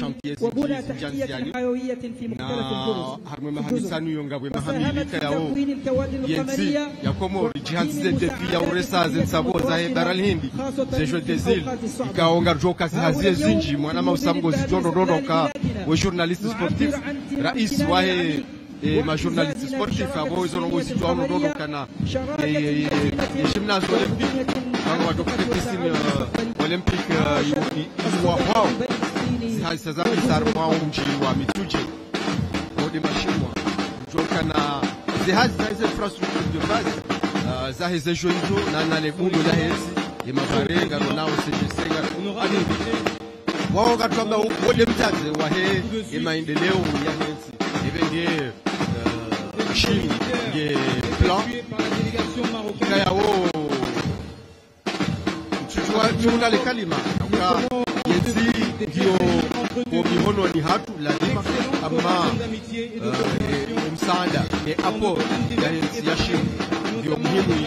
chantier harmwe mahamisanu yongabwe mahamilika yao yensi yakomo jihanze defi ya uresaze nsaboza he daralhindi zejo desil ikaonga joka hazie zinji mwana mausamgo zitondoroka wa journaliste sportif rais wahe ma journaliste sportif abo izongo zitondoroka na gymnase olympique wa dokte piscine olympique wa sasa sarwa umji wa mituje de machimwa joka na zihazi za infrastructure de base za hizo joizo na lebulo la hezi imabarenga nao sejenga ali wao katamba wole mtaze wa he maendeleo ya hezi ibenge chini ye plan kaya wo tuna le kalima yezi ndio mihono ni hatu lazima ama msaada hapo ya shini ndio muhimu ili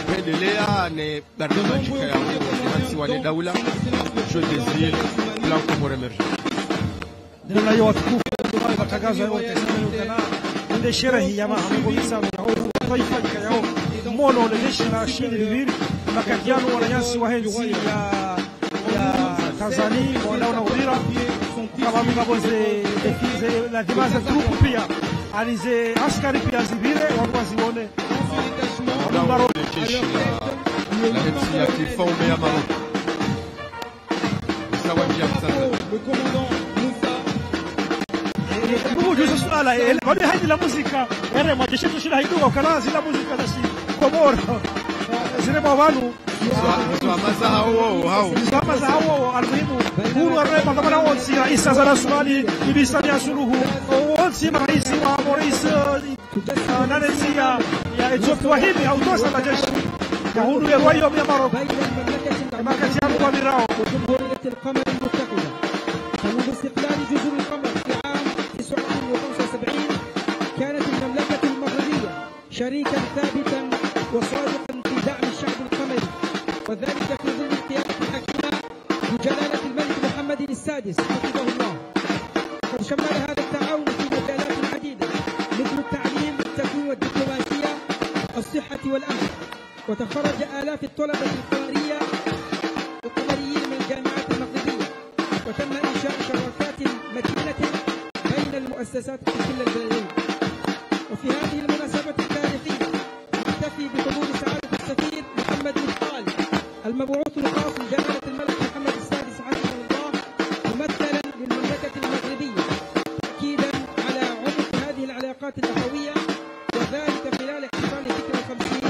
kuendelea na barnamiji ya wananchi wa daula je désire plan pour émerger ndio hiyo watukufu matangazo yote sana ndio sherehe ya mahamisa na taifa yao mono na shini bibiri makadiano wananchi wa henzi ya Tanzania wanaona udira kama mkaboze defize la dimaza trupu pia alize askari pia zibire watu wazione Maroc la hensi ya kifaume ya Maroc sawaji ya le commandant Moussa suala bado haji la muzika yale majeshi tushira haiduka ukala zila muzika za si komoro zile mawanu Zama hao almuhimu huru arema kama nao sira isa za Somali ibisa ya suluhu wote marais wa Maurice Nanisia ya Ethiopia hivi au tosa la jeshi ya huru ya Royaume ya Maroc kama kati ya Mirao وجمهورية القمر المتحدة منذ استقلال جزر القمر في عام 1975 كانت المملكة المغربية شريكا ثابتا وصادقا في دعم الشعب القمري وذلك في ظل القيادة الحكيمة بجلالة الملك محمد السادس حفظه الله. قد شمل هذا التعاون في مجالات عديدة مثل التعليم والتكوين والدبلوماسية الصحة والأمن. وتخرج آلاف الطلبة القمريين من الجامعات المغربية وتم إنشاء شراكات متينة بين المؤسسات في كل البلدين. وفي هذه المناسبة التاريخية نحتفي بحضور سعادة السفير محمد مختال المبعوث الخاص لجلالة الملك محمد السادس حفظه الله ممثلا للمملكة المغربية تأكيدا على عمق هذه العلاقات الأخوية وذلك خلال احتفال ذكرى 50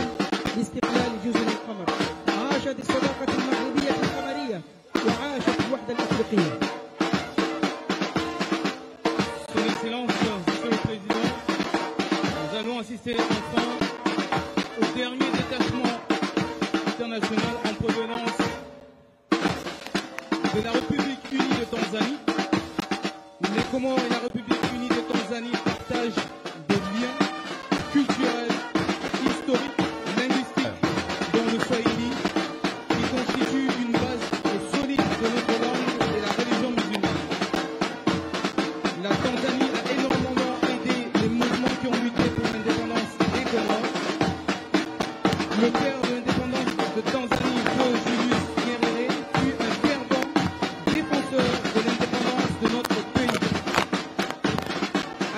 لاستقلال جزر القمر. عاشت الصداقة المغربية القمرية وعاشت الوحدة الأفريقية. Son Excellence, Monsieur le Président, nous allons assister enfin au dernier détachement international en provenance de la République unie de Tanzanie. Les Comores et la République unie de Tanzanie partagent des liens culturels, historiques, linguistiques, dont le Swahili, qui constitue une base solide de notre langue et la religion musulmane. La Tanzanie a énormément aidé les mouvements qui ont lutté pour l'indépendance des Comores. Le père de l'indépendance de Tanzanie, Julius Nyerere, fut un fervent défenseur de l'indépendance de notre pays.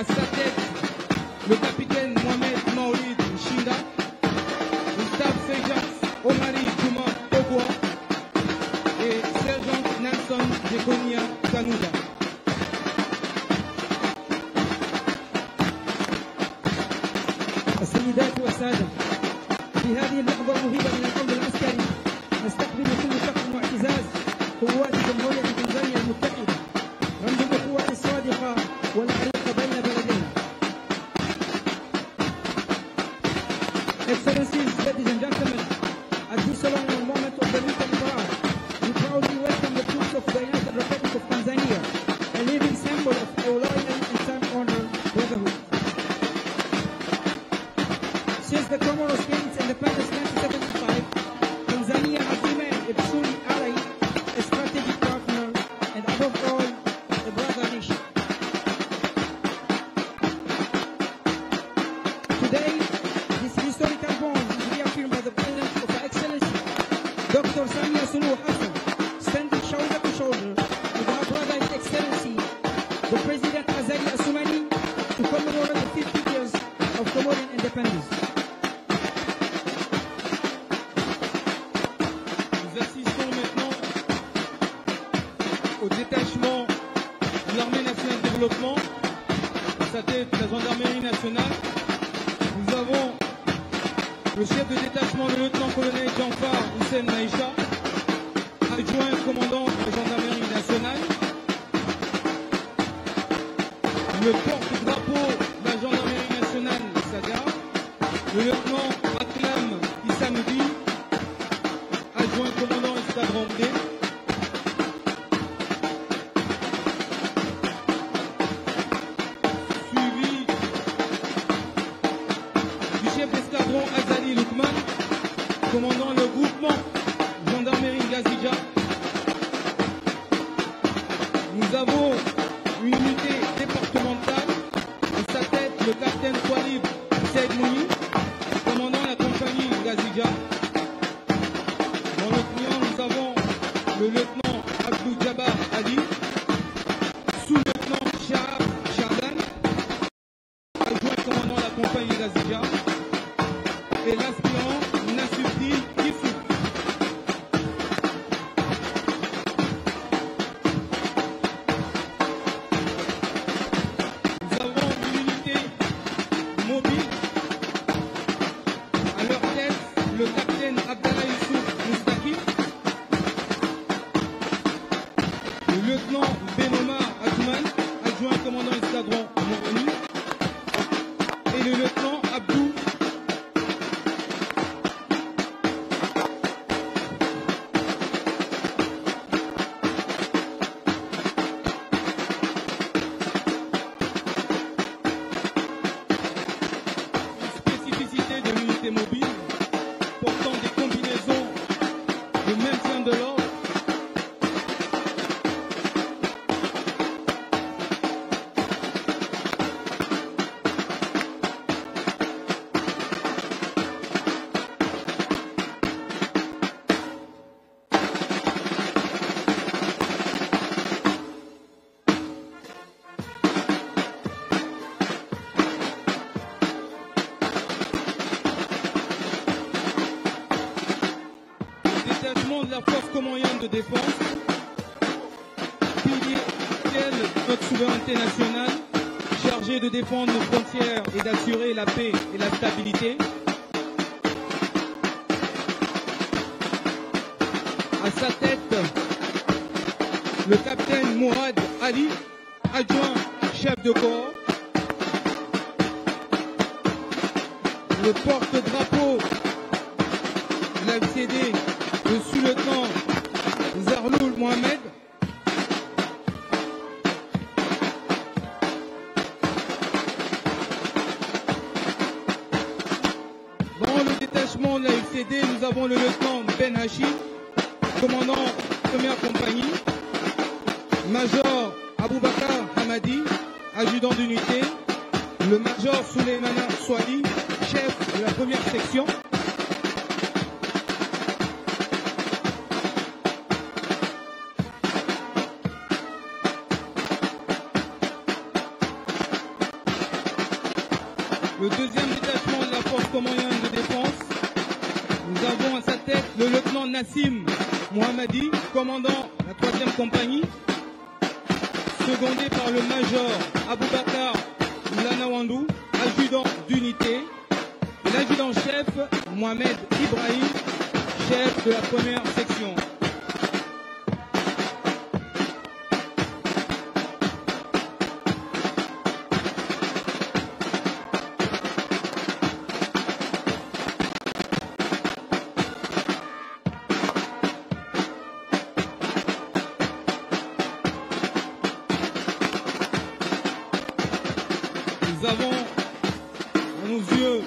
À sa tête, le capitaine Mohamed Maolid Nshinda, le staff sergent Omari Juma Ogwa et sergent Nelson Jekonia Kanuda. السيدات والسادة، في هذه اللحظة المهمة من الأمر العسكري نستقبل كل شخص واعتزاز قوات جمهورية تنزانيا المتحدة رمز الأخوة الصادقة والعريقة بين بلدينا. Excellencies, ladies and gentlemen, at this solemn moment of the military parade, we proudly welcome the troops of the United Republic of Tanzania, a living symbol of our loyal and time-honored brotherhood. Since the Comoros gained its independence in 1975, Tanzania has remained a truly ally, a strategic standing shoulder to shoulder with our brother His Excellency, the President Azali Assoumani, to commemorate the 50 years of Comorian independence. Nous assistons maintenant au détachement de l'armée nationale de développement, à sa tête la gendarmerie nationale. Nous avons le chef de détachement, le lieutenant-colonel Jean-Far Hussein Maïcha, adjoint commandant de la gendarmerie nationale, le porte-drapeau de la gendarmerie nationale, Saga, le lieutenant Aklam Issamoudi, adjoint commandant escadron D, suivi du chef d'escadron Azali Lukman, commandant le groupement gendarmerie Gazija. Nous avons une unité départementale, à sa tête le capitaine Koualib Saïd Mouni, commandant la compagnie Gazija. Dans le client, nous avons le lieutenant Abdou Jabbar Ali, sous-lieutenant Shahab Shardan, adjoint commandant la compagnie Gazija, et l'aspirant Nassufdi Kifou. Nous avons une unité mobile, à leur tête le capitaine Abdallah Youssouf Moustaki, le lieutenant Benoma Atouman, adjoint commandant escadron Moroni, et le lieutenant Abdou spécificité de l'unité mobile portant des combinaisons de maintien de l'ordre. Détachement de la force comorienne de défense, pilier de notre souveraineté nationale, chargé de défendre nos frontières et d'assurer la paix et la stabilité. À sa tête, le capitaine Mourad Ali, adjoint chef de corps, le porte-drapeau de la FCD, le sous-lieutenant Zarloul Mohamed, dans le détachement de la FCD, nous avons le lieutenant Ben Hachi, commandant première compagnie, major Aboubakar Hamadi, adjudant d'unité, le major Souleymana Swali, chef de la première section. Le deuxième détachement de la force comorienne de défense, nous avons à sa tête le lieutenant Nassim Mohammadi, commandant la troisième compagnie, secondé par le major Aboubakar Lanawandou, adjudant d'unité, et l'adjudant-chef Mohamed Ibrahim, chef de la première section. Nous avons à nos yeux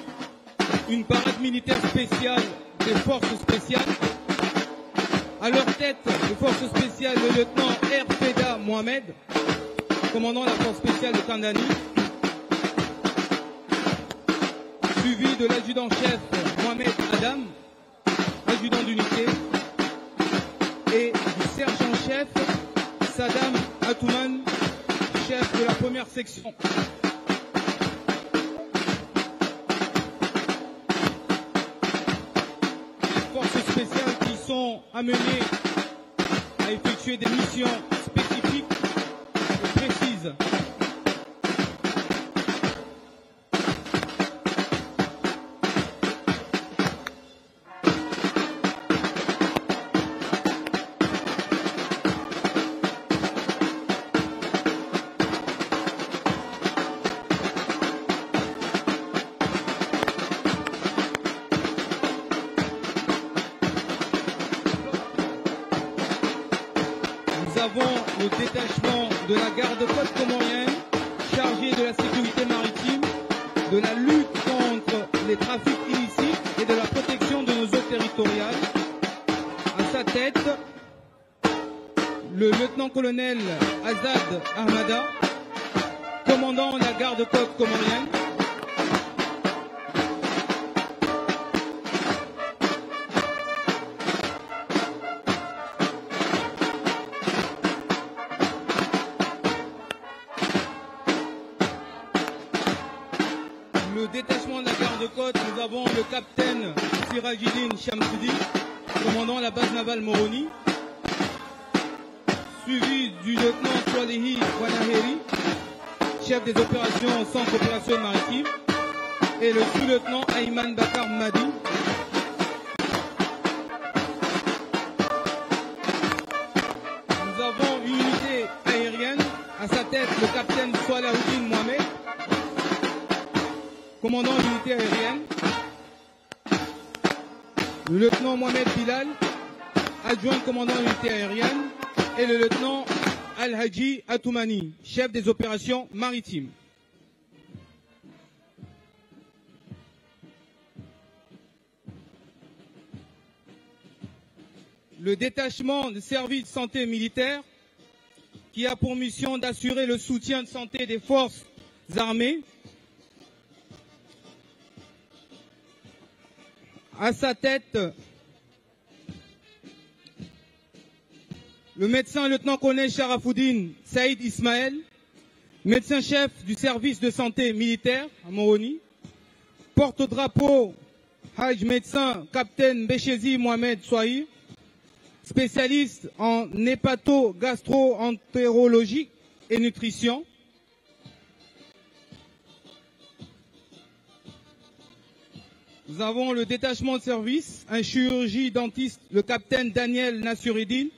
une parade militaire spéciale des forces spéciales. À leur tête, les forces spéciales, le lieutenant Erfeda Mohamed, commandant la force spéciale de Kandani, suivi de l'adjudant-chef Mohamed Adam, adjudant d'unité, et du sergent chef Saddam Atouman, chef de la première section. Les forces spéciales qui sont amenées à effectuer des missions spécifiques et précises. Nous avons le détachement de la garde-côte comorienne chargé de la sécurité maritime, de la lutte contre les trafics illicites et de la protection de nos eaux territoriales. À sa tête, le lieutenant-colonel Azad Ahmada, commandant la garde-côte comorienne. Le détachement de la garde-côte, nous avons le capitaine Sirajidine Shamsudi, commandant la base navale Moroni, suivi du lieutenant Swalihi Wanaheri, chef des opérations au centre d'opération maritime, et le sous-lieutenant Ayman Bakar Madi. Nous avons une unité aérienne, à sa tête le capitaine Swalahuddin Mohamed, commandant l'unité aérienne, le lieutenant Mohamed Bilal, adjoint commandant l'unité aérienne, et le lieutenant Al-Haji Atoumani, chef des opérations maritimes. Le détachement de service de santé militaire, qui a pour mission d'assurer le soutien de santé des forces armées, à sa tête, le médecin lieutenant-colonel Sharafoudine Saïd Ismaël, médecin-chef du service de santé militaire à Moroni, porte-drapeau Hajj médecin capitaine Béchézi Mohamed Souaïr, spécialiste en hépato-gastro-entérologie et nutrition. Nous avons le détachement de service, un chirurgie dentiste, le capitaine Daniel Nassuridine,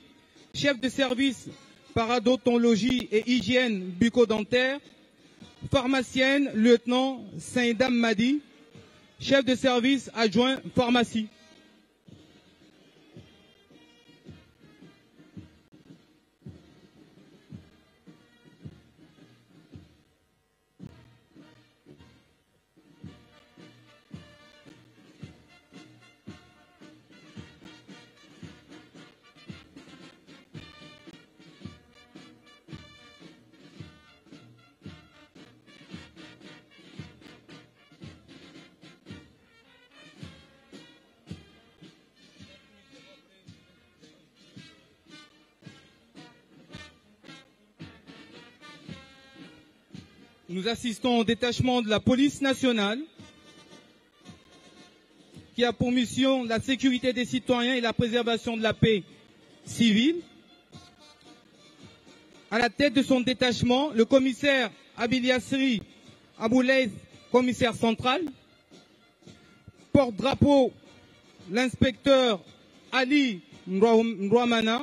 chef de service paradontologie et hygiène bucco-dentaire, pharmacienne, lieutenant Saïdam Madi, chef de service adjoint pharmacie. Nous assistons au détachement de la police nationale qui a pour mission la sécurité des citoyens et la préservation de la paix civile. À la tête de son détachement, le commissaire Abil Yassri Aboulaïd, commissaire central, porte-drapeau l'inspecteur Ali Ndouamana,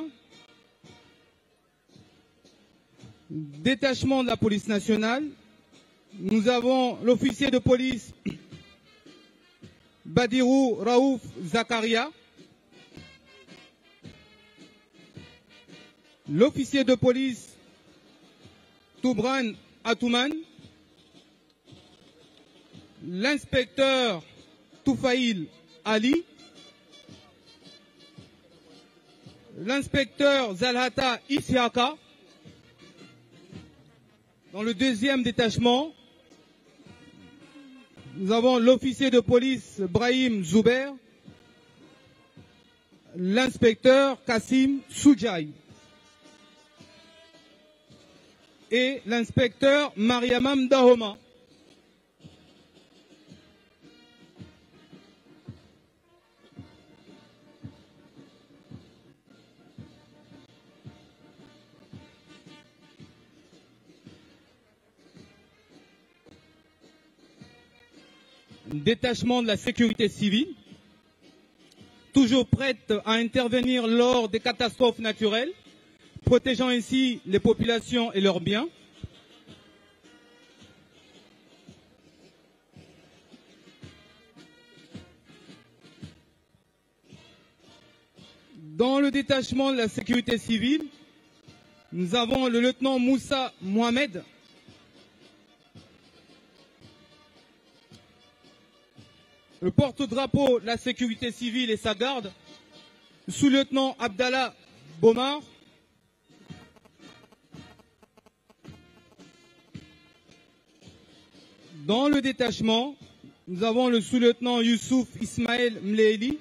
détachement de la police nationale. Nous avons l'officier de police Badirou Raouf Zakaria, l'officier de police Toubran Atouman, l'inspecteur Toufaïl Ali, l'inspecteur Zalhata Isiaka. Dans le deuxième détachement, nous avons l'officier de police Brahim Zouber, l'inspecteur Kassim Soudjaï. et l'inspecteur Mariamam Dahoma. Détachement de la sécurité civile, toujours prête à intervenir lors des catastrophes naturelles, protégeant ainsi les populations et leurs biens. Dans le détachement de la sécurité civile, nous avons le lieutenant Moussa Mohamed, le porte-drapeau de la sécurité civile et sa garde, sous-lieutenant Abdallah Bomar, dans le détachement, nous avons le sous-lieutenant Youssouf Ismaël Mleeli,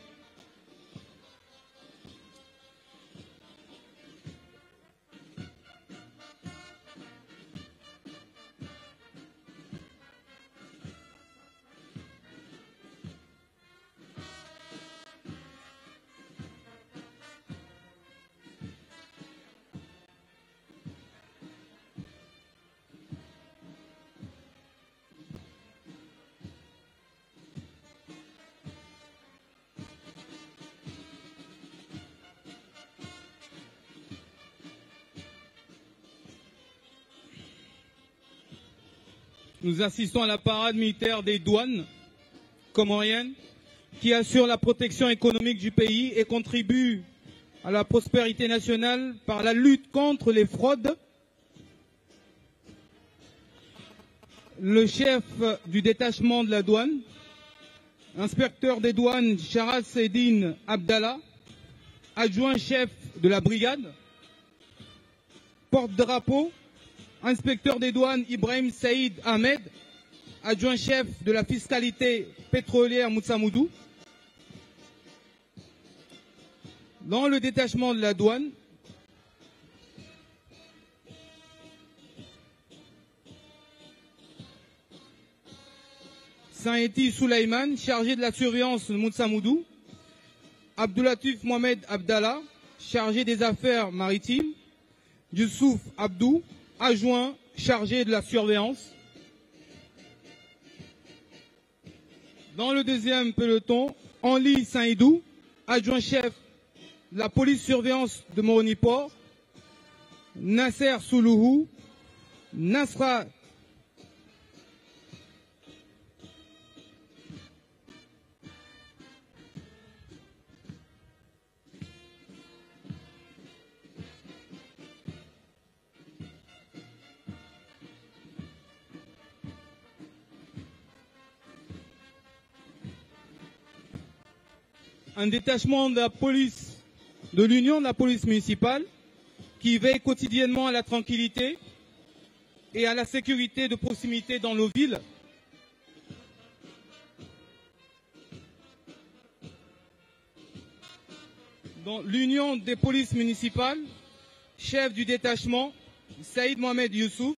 nous assistons à la parade militaire des douanes comoriennes qui assure la protection économique du pays et contribue à la prospérité nationale par la lutte contre les fraudes. Le chef du détachement de la douane, inspecteur des douanes Charas Seydine Abdallah, adjoint chef de la brigade, porte-drapeau, inspecteur des douanes Ibrahim Saïd Ahmed, adjoint chef de la fiscalité pétrolière Moutsamoudou. Dans le détachement de la douane, Saïti Soulaïman, chargé de la surveillance de Moutsamoudou, Abdoulatif Mohamed Abdallah, chargé des affaires maritimes, Youssouf Abdou, adjoint chargé de la surveillance. Dans le deuxième peloton, Henri Saïdou, adjoint chef de la police surveillance de Moroni-Port, Nasser Soulouhou, Nasra un détachement de la police, de l'Union de la police municipale, qui veille quotidiennement à la tranquillité et à la sécurité de proximité dans nos villes. Dans l'Union des polices municipales, chef du détachement, Saïd Mohamed Youssouf.